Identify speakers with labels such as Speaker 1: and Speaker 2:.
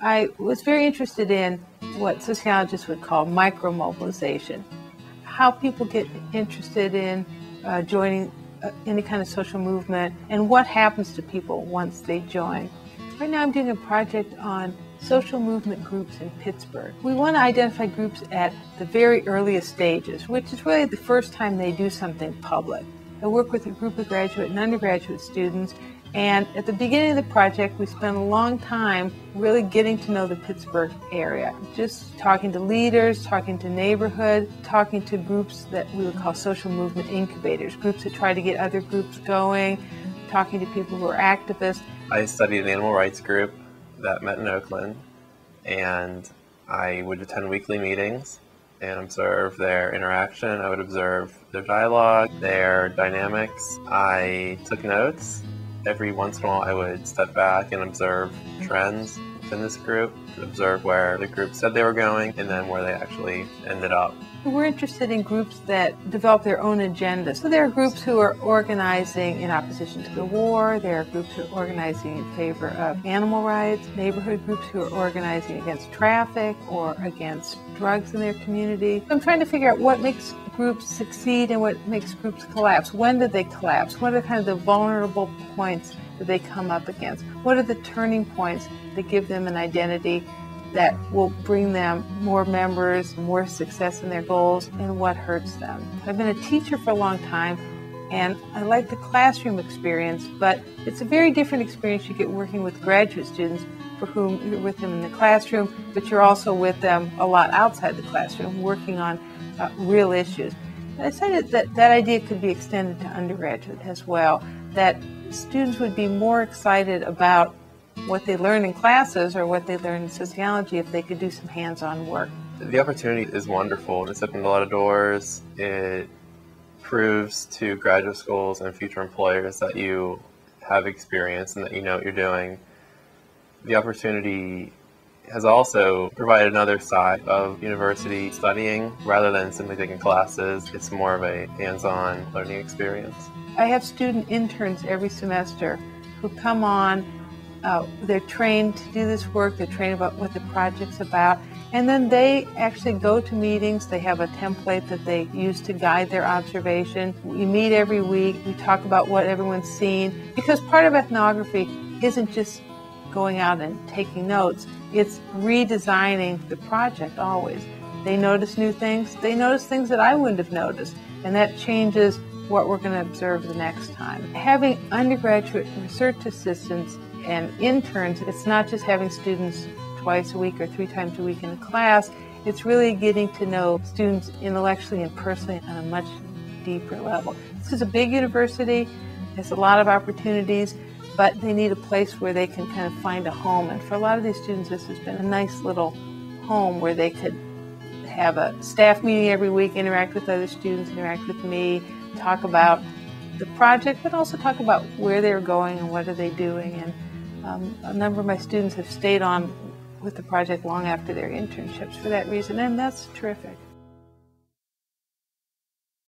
Speaker 1: I was very interested in what sociologists would call micromobilization, how people get interested in joining any kind of social movement and what happens to people once they join. Right now I'm doing a project on social movement groups in Pittsburgh. We want to identify groups at the very earliest stages, which is really the first time they do something public. I work with a group of graduate and undergraduate students, and at the beginning of the project we spent a long time really getting to know the Pittsburgh area, just talking to leaders, talking to neighborhood, talking to groups that we would call social movement incubators, groups that try to get other groups going, talking to people who are activists.
Speaker 2: I studied an animal rights group that met in Oakland, and I would attend weekly meetings and observe their interaction. I would observe their dialogue, their dynamics. I took notes. Every once in a while I would step back and observe trends in this group, observe where the group said they were going and then where they actually ended up.
Speaker 1: We're interested in groups that develop their own agenda. So there are groups who are organizing in opposition to the war, there are groups who are organizing in favor of animal rights, neighborhood groups who are organizing against traffic or against drugs in their community. I'm trying to figure out what makes groups succeed and what makes groups collapse. When do they collapse? What are kind of the vulnerable points that they come up against? What are the turning points that give them an identity that will bring them more members, more success in their goals, and what hurts them? I've been a teacher for a long time, and I like the classroom experience, but it's a very different experience you get working with graduate students for whom you're with them in the classroom, but you're also with them a lot outside the classroom, working on real issues. And I decided that that idea could be extended to undergraduate as well, that students would be more excited about what they learn in classes or what they learn in sociology if they could do some hands-on work.
Speaker 2: The opportunity is wonderful. It's opened a lot of doors. It proves to graduate schools and future employers that you have experience and that you know what you're doing. The opportunity has also provided another side of university studying. Rather than simply taking classes, it's more of a hands-on learning experience.
Speaker 1: I have student interns every semester who come on. They're trained to do this work, they're trained about what the project's about, and then they actually go to meetings. They have a template that they use to guide their observation. We meet every week, we talk about what everyone's seen, because part of ethnography isn't just going out and taking notes, it's redesigning the project always. They notice new things, they notice things that I wouldn't have noticed, and that changes what we're going to observe the next time. Having undergraduate research assistants and interns, it's not just having students twice a week or 3 times a week in a class, it's really getting to know students intellectually and personally on a much deeper level. This is a big university, there's a lot of opportunities, but they need a place where they can kind of find a home. And for a lot of these students, this has been a nice little home where they could have a staff meeting every week, interact with other students, interact with me, talk about the project, but also talk about where they're going and what are they doing. And a number of my students have stayed on with the project long after their internships for that reason, and that's terrific.